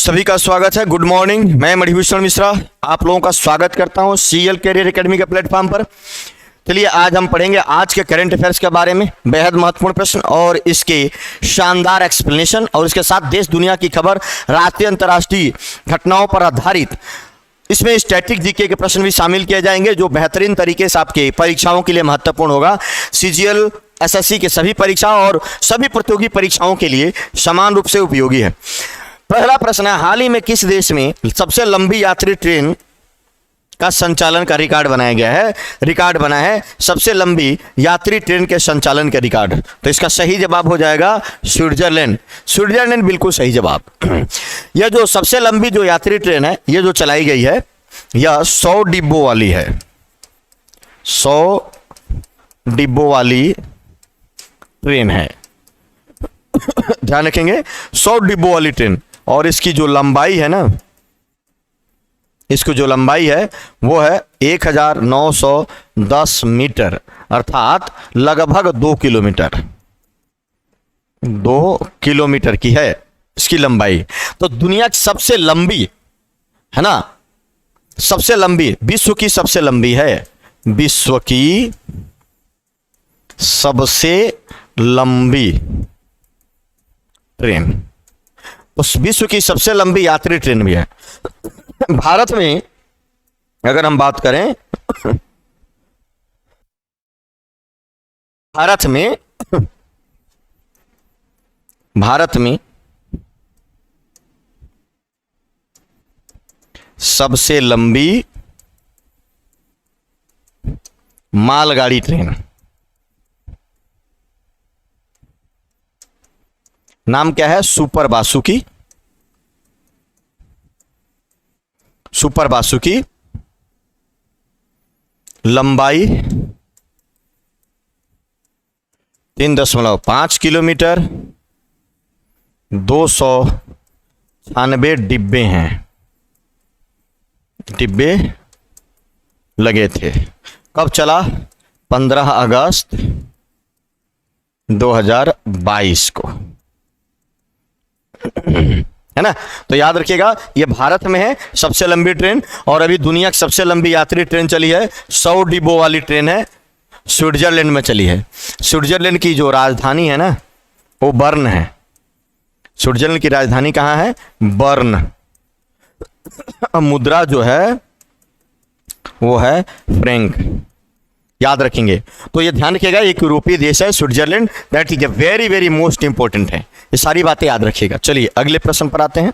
सभी का स्वागत है। गुड मॉर्निंग, मैं मणिभूषण मिश्रा आप लोगों का स्वागत करता हूं सीएल कैरियर एकेडमी के प्लेटफॉर्म पर। चलिए आज हम पढ़ेंगे आज के करंट अफेयर्स के बारे में, बेहद महत्वपूर्ण प्रश्न और इसके शानदार एक्सप्लेनेशन, और इसके साथ देश दुनिया की खबर, राष्ट्रीय अंतर्राष्ट्रीय घटनाओं पर आधारित इसमें स्टैटिक जीके के प्रश्न भी शामिल किए जाएंगे जो बेहतरीन तरीके से आपके परीक्षाओं के लिए महत्वपूर्ण होगा। सीजीएल, एसएससी के सभी परीक्षाओं और सभी प्रतियोगी परीक्षाओं के लिए समान रूप से उपयोगी है। पहला प्रश्न है, हाल ही में किस देश में सबसे लंबी यात्री ट्रेन का संचालन का रिकॉर्ड बनाया गया है? रिकॉर्ड बना है सबसे लंबी यात्री ट्रेन के संचालन का रिकॉर्ड। तो इसका सही जवाब हो जाएगा स्विट्जरलैंड। स्विट्जरलैंड बिल्कुल सही जवाब। यह जो सबसे लंबी जो यात्री ट्रेन है, यह जो चलाई गई है, यह 100 डिब्बों वाली है। 100 डिब्बों वाली ट्रेन है। ध्यान रखेंगे, 100 डिब्बों वाली ट्रेन, और इसकी जो लंबाई है ना, इसकी जो लंबाई है वो है 1910 मीटर, अर्थात लगभग 2 किलोमीटर। 2 किलोमीटर की है इसकी लंबाई। तो दुनिया की सबसे लंबी है ना, सबसे लंबी, विश्व की सबसे लंबी है, विश्व की सबसे लंबी ट्रेन, उस विश्व की सबसे लंबी यात्री ट्रेन भी है। भारत में अगर हम बात करें, भारत में सबसे लंबी मालगाड़ी ट्रेन, नाम क्या है? सुपर बासुकी। सुपर बासुकी, लंबाई 3.5 किलोमीटर, 296 डिब्बे हैं, डिब्बे लगे थे। कब चला? 15 अगस्त 2022 को, है ना। तो याद रखिएगा ये भारत में है सबसे लंबी ट्रेन, और अभी दुनिया की सबसे लंबी यात्री ट्रेन चली है, 100 डिब्बों वाली ट्रेन है, स्विट्जरलैंड में चली है। स्विट्जरलैंड की जो राजधानी है ना, वो बर्न है। स्विट्जरलैंड की राजधानी कहाँ है? बर्न। मुद्रा जो है वो है फ्रैंक, याद रखेंगे। तो ये ध्यान रखिएगा, एक यूरोपीय देश है Switzerland, that is a very very most important है। ये सारी बातें याद रखिएगा। चलिए अगले प्रश्न पर आते हैं।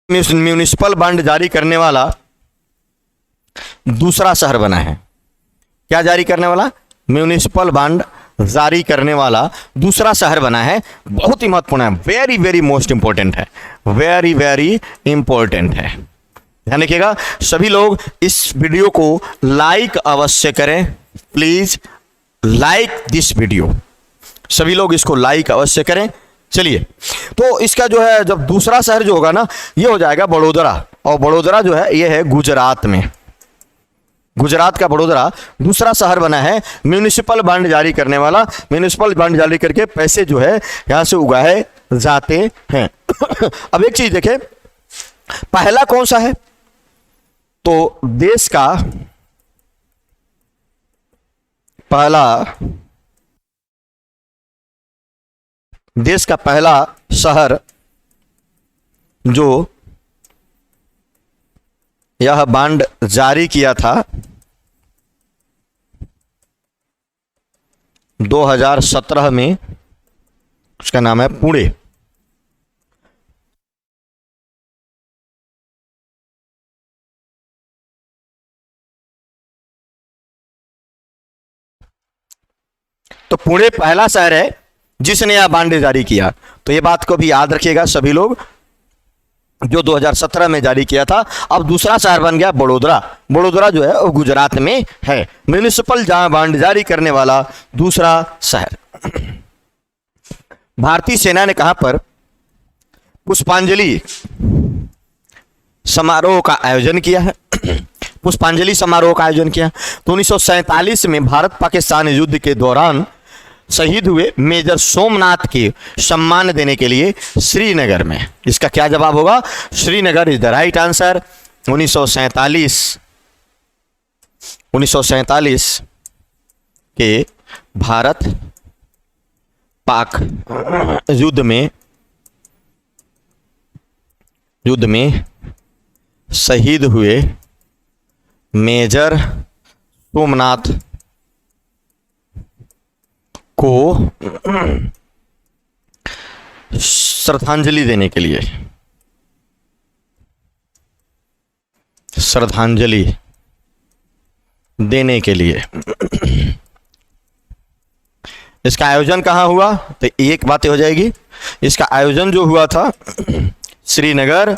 म्युनिसिपल बॉन्ड जारी करने वाला दूसरा शहर बना है। क्या जारी करने वाला? म्युनिसिपल बॉन्ड जारी करने वाला दूसरा शहर बना है। बहुत ही महत्वपूर्ण है, वेरी वेरी मोस्ट इंपॉर्टेंट है, वेरी वेरी इंपॉर्टेंट है। ध्यान रखिएगा, सभी लोग इस वीडियो को लाइक अवश्य करें, प्लीज लाइक दिस वीडियो। सभी लोग इसको लाइक अवश्य करें। चलिए, तो इसका जो है जब दूसरा शहर जो होगा ना, ये हो जाएगा बड़ोदरा, और बड़ोदरा जो है ये है गुजरात में। गुजरात का बड़ोदरा दूसरा शहर बना है म्युनिसिपल बॉन्ड जारी करने वाला। म्युनिसिपल बॉन्ड जारी करके पैसे जो है यहां से उगाए जाते हैं। अब एक चीज देखें, पहला कौन सा है? तो देश का पहला शहर जो यह बॉन्ड जारी किया था 2017 में, उसका नाम है पुणे। तो पुणे पहला शहर है जिसने यह बॉन्ड जारी किया। तो ये बात को भी याद रखिएगा सभी लोग, जो 2017 में जारी किया था। अब दूसरा शहर बन गया बड़ोदरा। बड़ोदरा जो है वो गुजरात में है, म्युनिसिपल बॉन्ड जारी करने वाला दूसरा शहर। भारतीय सेना ने कहां पर पुष्पांजलि समारोह का आयोजन किया है? पुष्पांजलि समारोह का आयोजन किया तो 1947 में भारत पाकिस्तान युद्ध के दौरान शहीद हुए मेजर सोमनाथ के सम्मान देने के लिए श्रीनगर में। इसका क्या जवाब होगा? Srinagar is the right answer. 1947 के भारत पाक युद्ध में शहीद हुए मेजर सोमनाथ को श्रद्धांजलि देने के लिए इसका आयोजन कहाँ हुआ? तो एक बात हो जाएगी, इसका आयोजन जो हुआ था श्रीनगर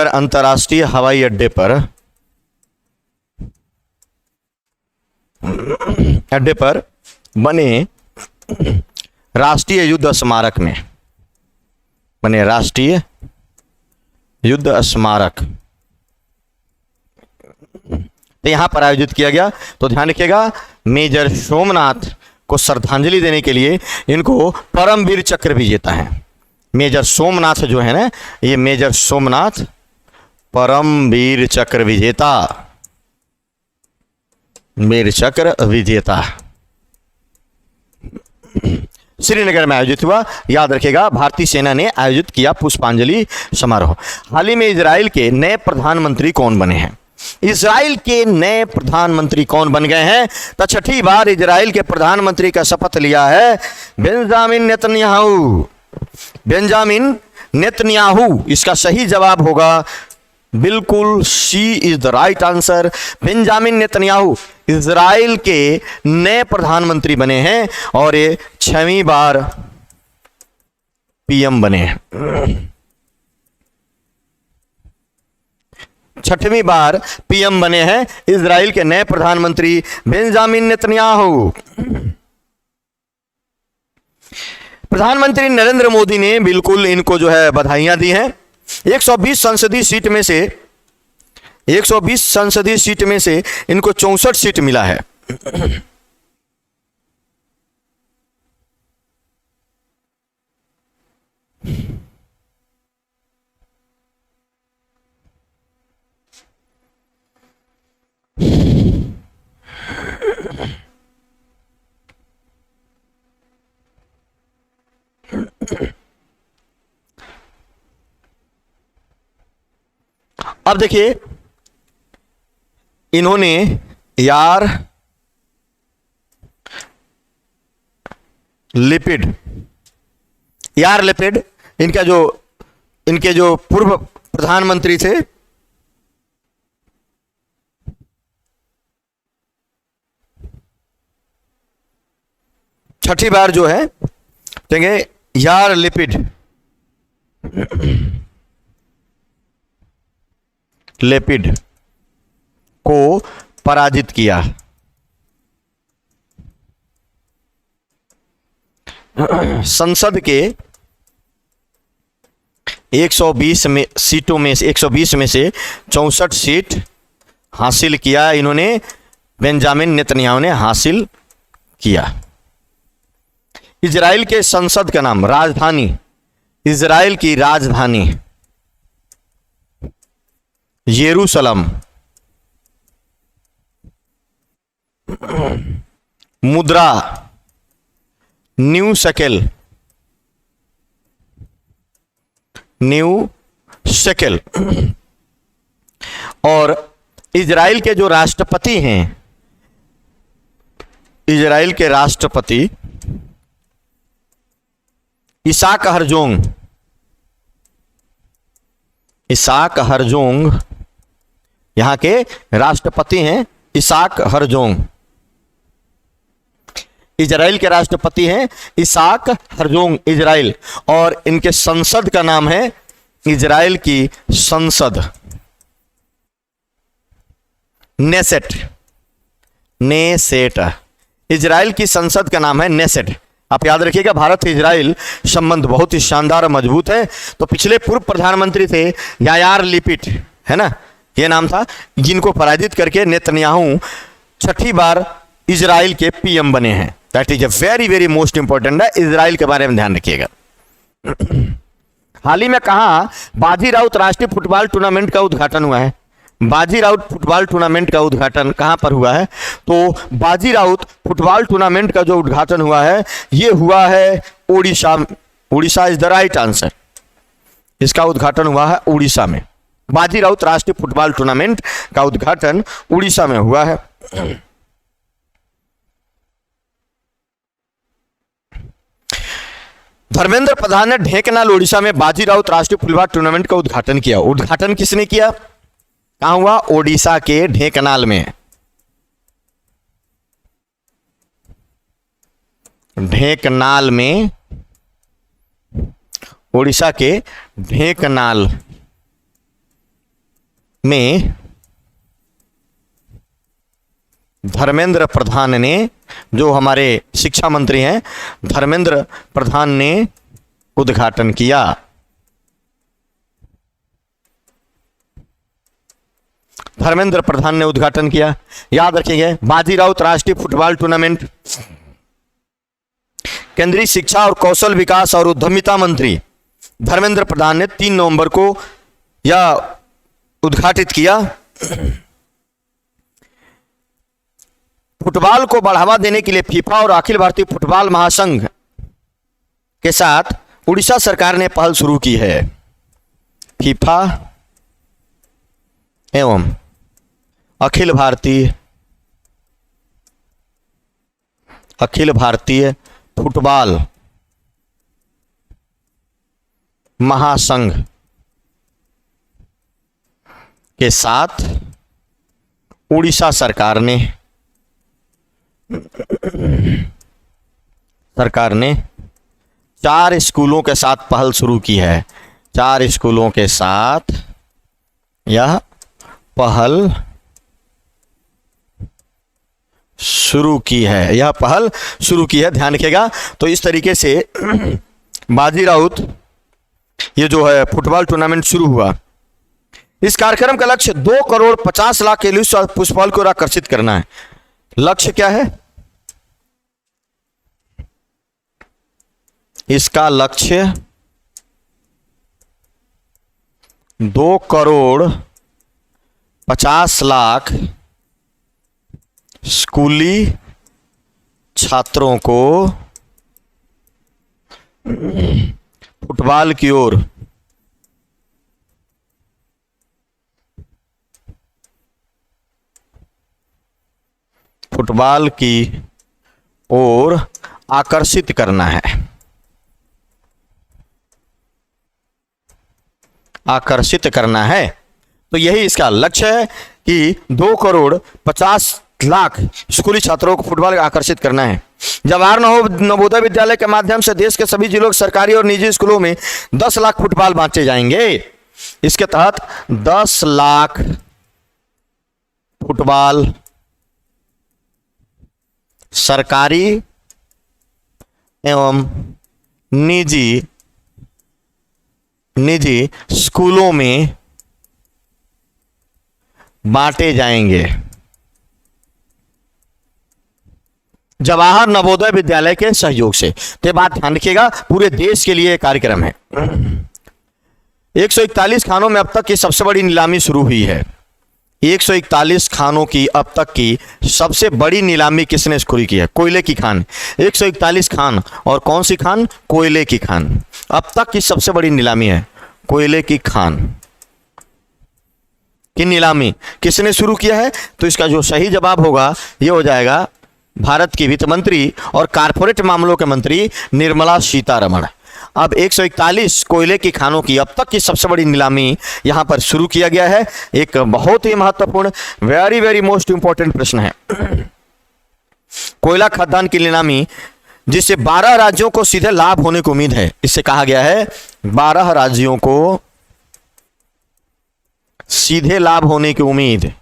अंतर्राष्ट्रीय हवाई अड्डे पर बने राष्ट्रीय युद्ध स्मारक में तो यहां पर आयोजित किया गया। तो ध्यान रखिएगा, मेजर सोमनाथ को श्रद्धांजलि देने के लिए इनको परमवीर चक्र विजेता है। मेजर सोमनाथ जो है ना, ये मेजर सोमनाथ परमवीर चक्र विजेता, वीर चक्र विजेता श्रीनगर में आयोजित हुआ। याद रखिएगा, भारतीय सेना ने आयोजित किया पुष्पांजलि समारोह। हाल ही में इजराइल के नए प्रधानमंत्री कौन बने हैं? इजराइल के नए प्रधानमंत्री कौन बन गए हैं? तो छठी बार इजराइल के प्रधानमंत्री का शपथ लिया है बेंजामिन नेतन्याहू। इसका सही जवाब होगा बिल्कुल C is the right answer. Benjamin Netanyahu Israel के नए प्रधानमंत्री बने हैं और ये 6वीं बार पीएम बने हैं। 6वीं बार पीएम बने हैं इजराइल के नए प्रधानमंत्री बेंजामिन नेतन्याहू। प्रधानमंत्री नरेंद्र मोदी ने बिल्कुल इनको जो है बधाइयां दी हैं। 120 संसदीय सीट में से 120 संसदीय सीट में से इनको 64 सीट मिला है। अब देखिए, इन्होंने यार लिपिड इनके जो पूर्व प्रधानमंत्री थे, छठी बार जो है देंगे यार लेपिड को पराजित किया। संसद के 120 सीटों में से 64 सीट हासिल किया इन्होंने, बेंजामिन नेतन्याहू ने हासिल किया। इजराइल के संसद का नाम, इजराइल की राजधानी यरूशलेम, मुद्रा न्यू शेकेल और इजराइल के जो राष्ट्रपति हैं, इजराइल के राष्ट्रपति इसाक हरजोंग यहां के राष्ट्रपति हैं। इसाक हरजोंग इजराइल के राष्ट्रपति हैं, इसाक हरजोंग इजराइल, और इनके संसद का नाम है इजराइल की संसद नेसेट। इजराइल की संसद का नाम है नेसेट। आप याद रखिएगा, भारत इजराइल संबंध बहुत ही शानदार और मजबूत है। तो पिछले पूर्व प्रधानमंत्री थे यार लिपिड, है ना, ये नाम था, जिनको पराजित करके नेतन्याहू छठी बार इजराइल के पीएम बने हैं। That is a very very most important है, इजराइल के बारे में ध्यान रखिएगा। हाल ही में कहा बाजी राउत राष्ट्रीय फुटबॉल टूर्नामेंट का उद्घाटन हुआ है? बाजी राउत फुटबॉल टूर्नामेंट का उद्घाटन कहां पर हुआ है? तो बाजी राउत फुटबॉल टूर्नामेंट का जो उद्घाटन हुआ है ये हुआ है Orissa. Orissa is the right answer. इसका उद्घाटन हुआ है उड़ीसा में। बाजी राउत राष्ट्रीय फुटबॉल टूर्नामेंट का उद्घाटन उड़ीसा में हुआ है। धर्मेंद्र प्रधान ने ढेंकनाल उड़ीसा में बाजी राउत राष्ट्रीय फुटबॉल टूर्नामेंट का उद्घाटन किया। उद्घाटन किसने किया? कहां हुआ? ओडिशा के ढेंकनाल में। ढेंकनाल में, ओडिशा के ढेंकनाल में धर्मेंद्र प्रधान ने, जो हमारे शिक्षा मंत्री हैं, धर्मेंद्र प्रधान ने उद्घाटन किया। धर्मेंद्र प्रधान ने उद्घाटन किया। याद रखेंगे, बाजी राउत राष्ट्रीय फुटबॉल टूर्नामेंट केंद्रीय शिक्षा और कौशल विकास और उद्यमिता मंत्री धर्मेंद्र प्रधान ने 3 नवंबर को यह उद्घाटित किया। फुटबॉल को बढ़ावा देने के लिए फीफा और अखिल भारतीय फुटबॉल महासंघ के साथ उड़ीसा सरकार ने पहल शुरू की है। फीफा एवं अखिल भारतीय फुटबॉल महासंघ के साथ उड़ीसा सरकार ने 4 स्कूलों के साथ पहल शुरू की है। 4 स्कूलों के साथ यह पहल शुरू की है। यह पहल शुरू की है, ध्यान रखिएगा। तो इस तरीके से बाजी राउत ये जो है फुटबॉल टूर्नामेंट शुरू हुआ। इस कार्यक्रम का लक्ष्य 2 करोड़ 50 लाख के लिए पुष्पबॉल को आकर्षित करना है। लक्ष्य क्या है? इसका लक्ष्य 2 करोड़ 50 लाख स्कूली छात्रों को फुटबॉल की ओर आकर्षित करना है। आकर्षित करना है। तो यही इसका लक्ष्य है कि 2 करोड़ 50 लाख स्कूली छात्रों को फुटबॉल आकर्षित करना है। जवाहर नवोदय विद्यालय के माध्यम से देश के सभी जिलों सरकारी और निजी स्कूलों में 10 लाख फुटबॉल बांटे जाएंगे। इसके तहत 10 लाख फुटबॉल सरकारी एवं निजी स्कूलों में बांटे जाएंगे। जवाहर नवोदय विद्यालय के सहयोग से। तो बात ध्यान रखिएगा, पूरे देश के लिए कार्यक्रम है। 141 खानों में अब तक की सबसे बड़ी नीलामी शुरू हुई है। 141 खानों की अब तक की सबसे बड़ी नीलामी किसने शुरू की है? कोयले की खान। 141 खान, और कौन सी खान? कोयले की खान। अब तक की सबसे बड़ी नीलामी है कोयले की खान की नीलामी किसने शुरू किया है? तो इसका जो सही जवाब होगा ये हो जाएगा भारत की वित्त मंत्री और कारपोरेट मामलों के मंत्री निर्मला सीतारमण। अब 141 कोयले की खानों की अब तक की सबसे बड़ी नीलामी यहां पर शुरू किया गया है। एक बहुत ही महत्वपूर्ण, वेरी वेरी मोस्ट इंपॉर्टेंट प्रश्न है। कोयला खदान की नीलामी जिससे 12 राज्यों को सीधे लाभ होने की उम्मीद है। इससे कहा गया है 12 राज्यों को सीधे लाभ होने की उम्मीद,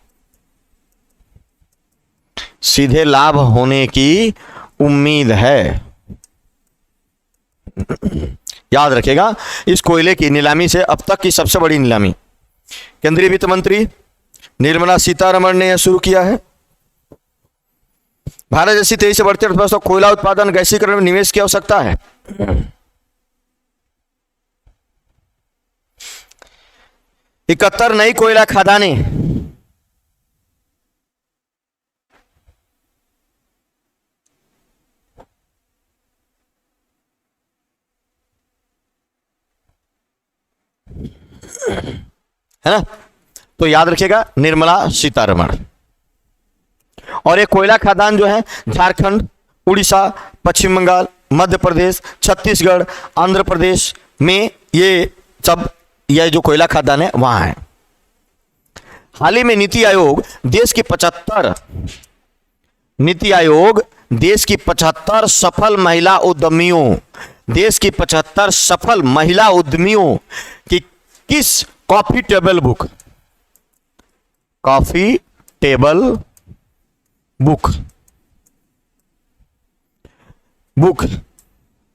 सीधे लाभ होने की उम्मीद है। याद रखेगा, इस कोयले की नीलामी से अब तक की सबसे बड़ी नीलामी केंद्रीय वित्त मंत्री निर्मला सीतारमण ने यह शुरू किया है। भारत जैसी तेजी से बढ़ती अर्थव्यवस्था, कोयला उत्पादन, गैसीकरण में निवेश की आवश्यकता है। 71 नई कोयला खदानें, है ना, तो याद रखिएगा निर्मला सीतारमण। और एक कोयला खदान जो है झारखंड, उड़ीसा, पश्चिम बंगाल, मध्य प्रदेश, छत्तीसगढ़, आंध्र प्रदेश में ये सब, यह जो कोयला खदान है वहां है। हाल ही में नीति आयोग देश की 75 सफल महिला उद्यमियों, देश की 75 सफल महिला उद्यमियों की किस कॉफी टेबल बुक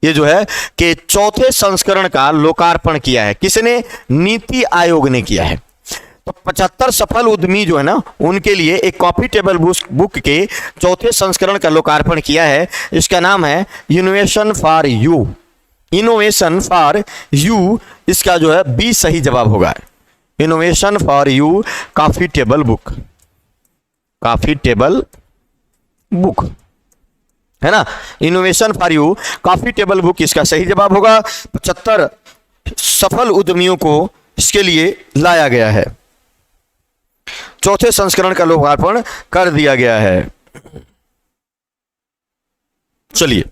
ये जो है कि चौथे संस्करण का लोकार्पण किया है। किसने? नीति आयोग ने किया है। तो 75 सफल उद्यमी जो है ना, उनके लिए एक कॉफी टेबल बुक के चौथे संस्करण का लोकार्पण किया है। इसका नाम है innovation for you. Innovation for you, इसका जो है बी सही जवाब होगा। Innovation for you coffee table book है ना। Innovation for you coffee table book इसका सही जवाब होगा। 75 सफल उद्यमियों को इसके लिए लाया गया है, चौथे संस्करण का लोकार्पण कर दिया गया है। चलिए,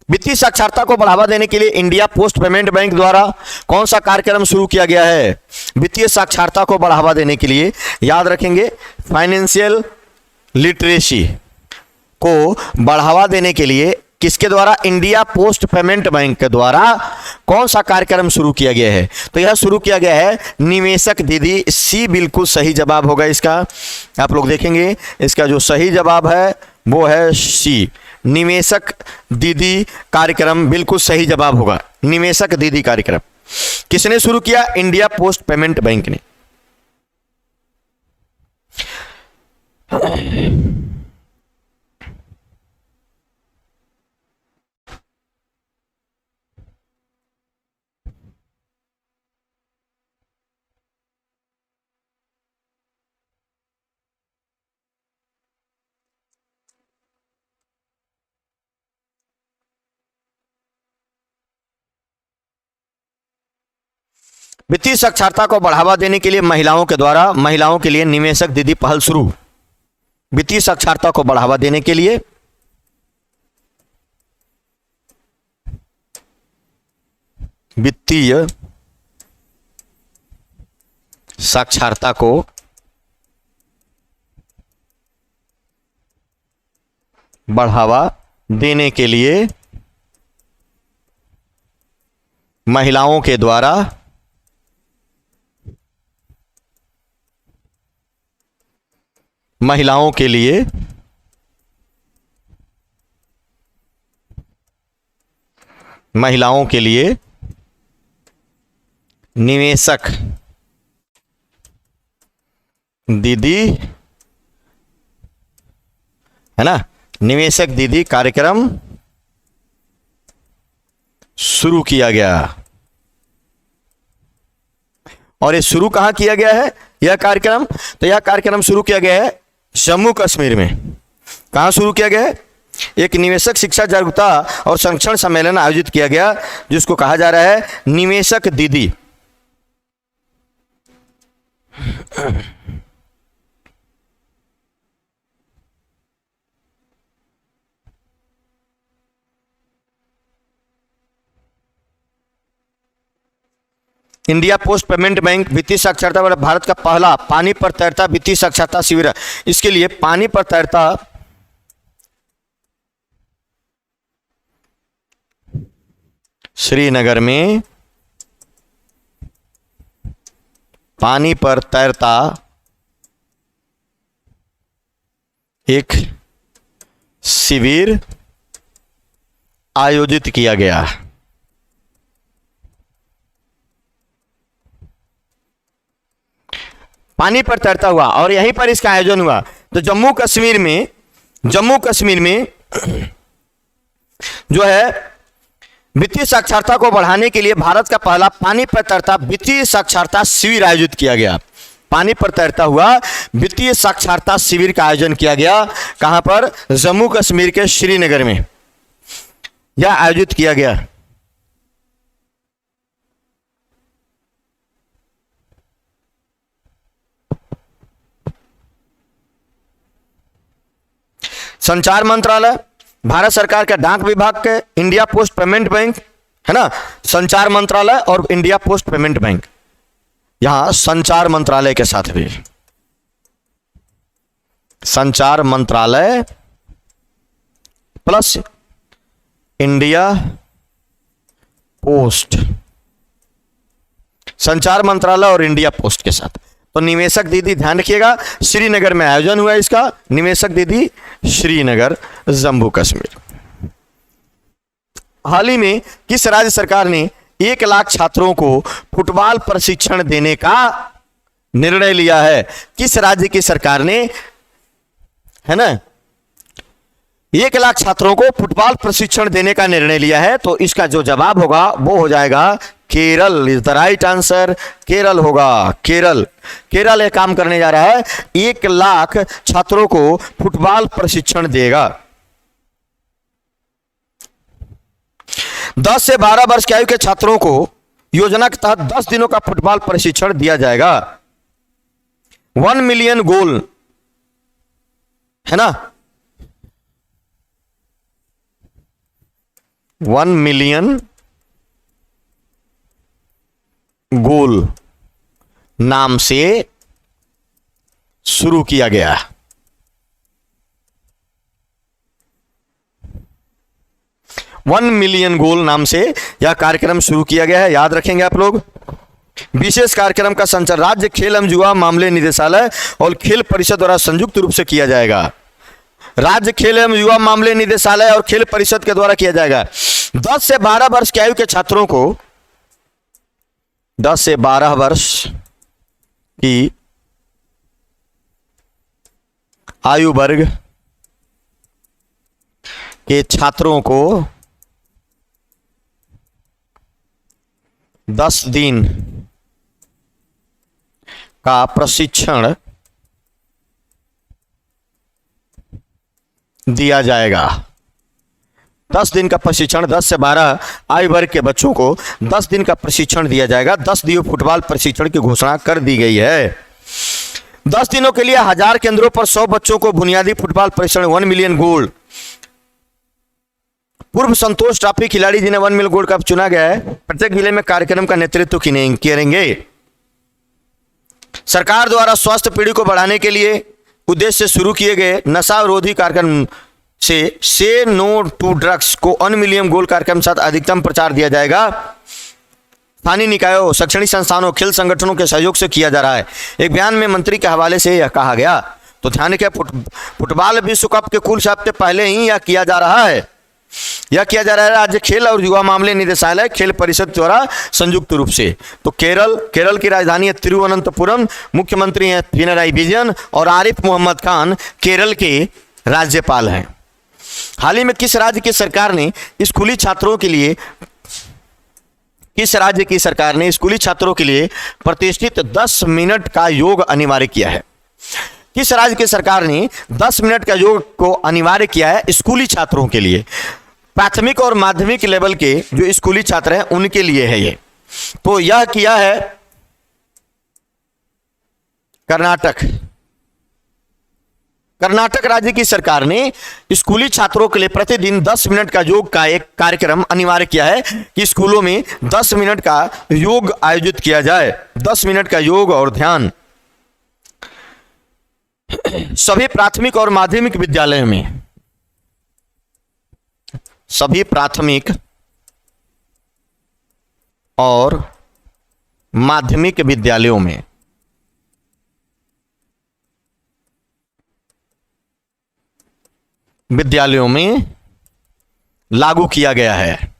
वित्तीय साक्षरता को बढ़ावा देने के लिए इंडिया पोस्ट पेमेंट बैंक द्वारा कौन सा कार्यक्रम शुरू किया गया है? वित्तीय साक्षरता को बढ़ावा देने के लिए याद रखेंगे, फाइनेंशियल लिटरेसी को बढ़ावा देने के लिए किसके द्वारा? इंडिया पोस्ट पेमेंट बैंक के द्वारा कौन सा कार्यक्रम शुरू किया गया है? तो यह शुरू किया गया है निवेशक दीदी। सी बिल्कुल सही जवाब होगा इसका। आप लोग देखेंगे इसका जो सही जवाब है वो है सी, निवेशक दीदी कार्यक्रम बिल्कुल सही जवाब होगा। निवेशक दीदी कार्यक्रम किसने शुरू किया? इंडिया पोस्ट पेमेंट बैंक ने। वित्तीय साक्षरता को बढ़ावा देने के लिए महिलाओं के द्वारा महिलाओं के लिए निवेशक दीदी पहल शुरू। वित्तीय साक्षरता को बढ़ावा देने के लिए वित्तीय साक्षरता को बढ़ावा देने के लिए महिलाओं के द्वारा महिलाओं के लिए निवेशक दीदी, है ना, निवेशक दीदी कार्यक्रम शुरू किया गया। और ये शुरू कहां किया गया है यह कार्यक्रम? तो यह कार्यक्रम शुरू किया गया है जम्मू कश्मीर में। कहां शुरू किया गया है? एक निवेशक शिक्षा जागरूकता और संरक्षण सम्मेलन आयोजित किया गया, जिसको कहा जा रहा है निवेशक दीदी। इंडिया पोस्ट पेमेंट बैंक वित्तीय साक्षरता वाला भारत का पहला पानी पर तैरता वित्तीय साक्षरता शिविर है। इसके लिए पानी पर तैरता श्रीनगर में पानी पर तैरता एक शिविर आयोजित किया गया। पानी पर तैरता हुआ, और यहीं पर इसका आयोजन हुआ। तो जम्मू कश्मीर में जो है वित्तीय साक्षरता को बढ़ाने के लिए भारत का पहला पानी पर तैरता वित्तीय साक्षरता शिविर आयोजित किया गया। पानी पर तैरता हुआ वित्तीय साक्षरता शिविर का आयोजन किया गया। कहां पर? जम्मू कश्मीर के श्रीनगर में यह आयोजित किया गया। संचार मंत्रालय, भारत सरकार के डाक विभाग के, इंडिया पोस्ट पेमेंट बैंक है ना, संचार मंत्रालय और इंडिया पोस्ट पेमेंट बैंक, यहां संचार मंत्रालय के साथ भी संचार मंत्रालय प्लस इंडिया पोस्ट, संचार मंत्रालय और इंडिया पोस्ट के साथ। तो निवेशक दीदी ध्यान रखिएगा, श्रीनगर में आयोजन हुआ इसका। निवेशक दीदी श्रीनगर, जम्मू कश्मीर। हाल ही में किस राज्य सरकार ने 1 लाख छात्रों को फुटबॉल प्रशिक्षण देने का निर्णय लिया है? किस राज्य की सरकार ने, है ना, 1 लाख छात्रों को फुटबॉल प्रशिक्षण देने का निर्णय लिया है? तो इसका जो जवाब होगा वो हो जाएगा Kerala. Is the right answer, Kerala होगा। केरल एक काम करने जा रहा है, 1 लाख छात्रों को फुटबॉल प्रशिक्षण देगा। 10 से 12 वर्ष की आयु के छात्रों को योजना के तहत 10 दिनों का फुटबॉल प्रशिक्षण दिया जाएगा। 1 मिलियन गोल, है ना, 1 मिलियन गोल नाम से शुरू किया गया। वन मिलियन गोल नाम से यह कार्यक्रम शुरू किया गया है, याद रखेंगे आप लोग। विशेष कार्यक्रम का संचालन राज्य खेल एवं युवा मामले निदेशालय और खेल परिषद द्वारा संयुक्त रूप से किया जाएगा। राज्य खेल एवं युवा मामले निदेशालय और खेल परिषद के द्वारा किया जाएगा। 10 से 12 वर्ष की आयु के छात्रों को, 10 से 12 वर्ष की आयु वर्ग के छात्रों को 10 दिन का प्रशिक्षण दिया जाएगा। 10 दिन का प्रशिक्षण, 10 से 12 आयु वर्ग के बच्चों को 10 दिन का प्रशिक्षण दिया जाएगा। 10 दिनों फुटबॉल प्रशिक्षण की घोषणा कर दी गई है। 10 दिनों के लिए 1000 केंद्रों पर 100 बच्चों को बुनियादी फुटबॉल प्रशिक्षण। 1 मिलियन गोल्ड। पूर्व संतोष ट्रॉफी खिलाड़ी जिन्हें 1 मिलियन गोल्ड कप चुना गया है, प्रत्येक जिले में कार्यक्रम का नेतृत्व करेंगे। सरकार द्वारा स्वास्थ्य पीढ़ी को बढ़ाने के लिए उद्देश्य से शुरू किए गए नशा विरोधी कार्यक्रम से नो टू ड्रग्स को 1 मिलियन गोल्ड कार्यक्रम के साथ अधिकतम प्रचार दिया जाएगा। स्थानीय निकायों, शैक्षणिक संस्थानों, खेल संगठनों के सहयोग से किया जा रहा है। एक बयान में मंत्री के हवाले से यह कहा गया। तो ध्यान रखिए, फुटबॉल विश्व कप के कुछ हफ्ते पहले ही यह किया जा रहा है। राज्य खेल और युवा मामले निदेशालय खेल परिषद द्वारा संयुक्त रूप से। तो केरल की राजधानी है तिरुवनंतपुरम। मुख्यमंत्री हैं पिनराई विजयन और आरिफ मोहम्मद खान केरल के राज्यपाल हैं। हाल ही में किस राज्य की सरकार ने स्कूली छात्रों के लिए प्रतिष्ठित 10 मिनट का योग अनिवार्य किया है? किस राज्य की सरकार ने 10 मिनट का योग को अनिवार्य किया है स्कूली छात्रों के लिए? प्राथमिक और माध्यमिक लेवल के जो स्कूली छात्र हैं उनके लिए है ये। तो यह किया है कर्नाटक राज्य की सरकार ने स्कूली छात्रों के लिए प्रतिदिन 10 मिनट का योग का एक कार्यक्रम अनिवार्य किया है कि स्कूलों में 10 मिनट का योग आयोजित किया जाए। 10 मिनट का योग और ध्यान सभी प्राथमिक और माध्यमिक विद्यालयों में, सभी प्राथमिक और माध्यमिक विद्यालयों में लागू किया गया है।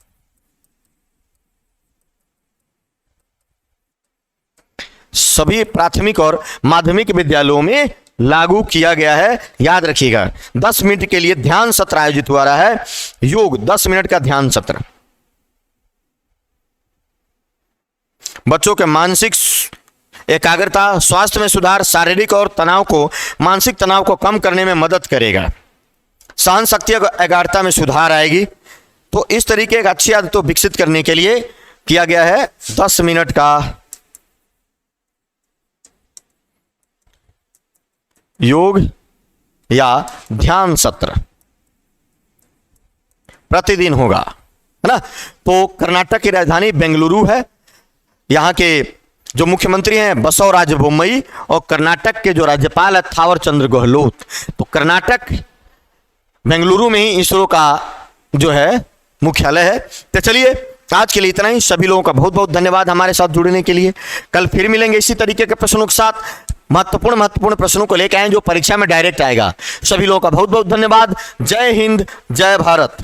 सभी प्राथमिक और माध्यमिक विद्यालयों में लागू किया गया है। याद रखिएगा, 10 मिनट के लिए ध्यान सत्र आयोजित हो रहा है। योग 10 मिनट का ध्यान सत्र बच्चों के मानसिक एकाग्रता, स्वास्थ्य में सुधार, शारीरिक और मानसिक तनाव को कम करने में मदद करेगा। सहन शक्ति और एकाग्रता में सुधार आएगी। तो इस तरीके की अच्छी आदतों विकसित करने के लिए किया गया है 10 मिनट का योग या ध्यान सत्र प्रतिदिन होगा, है ना। तो कर्नाटक की राजधानी बेंगलुरु है। यहाँ के जो मुख्यमंत्री हैं बसवराज बोम्मई और कर्नाटक के जो राज्यपाल है थावर चंद्र गहलोत। तो कर्नाटक बेंगलुरु में ही इसरो का जो है मुख्यालय है। तो चलिए आज के लिए इतना ही। सभी लोगों का बहुत बहुत धन्यवाद हमारे साथ जुड़ने के लिए। कल फिर मिलेंगे इसी तरीके के प्रश्नों के साथ, महत्वपूर्ण प्रश्नों को लेकर आए जो परीक्षा में डायरेक्ट आएगा। सभी लोगों का बहुत बहुत धन्यवाद। जय हिंद, जय भारत।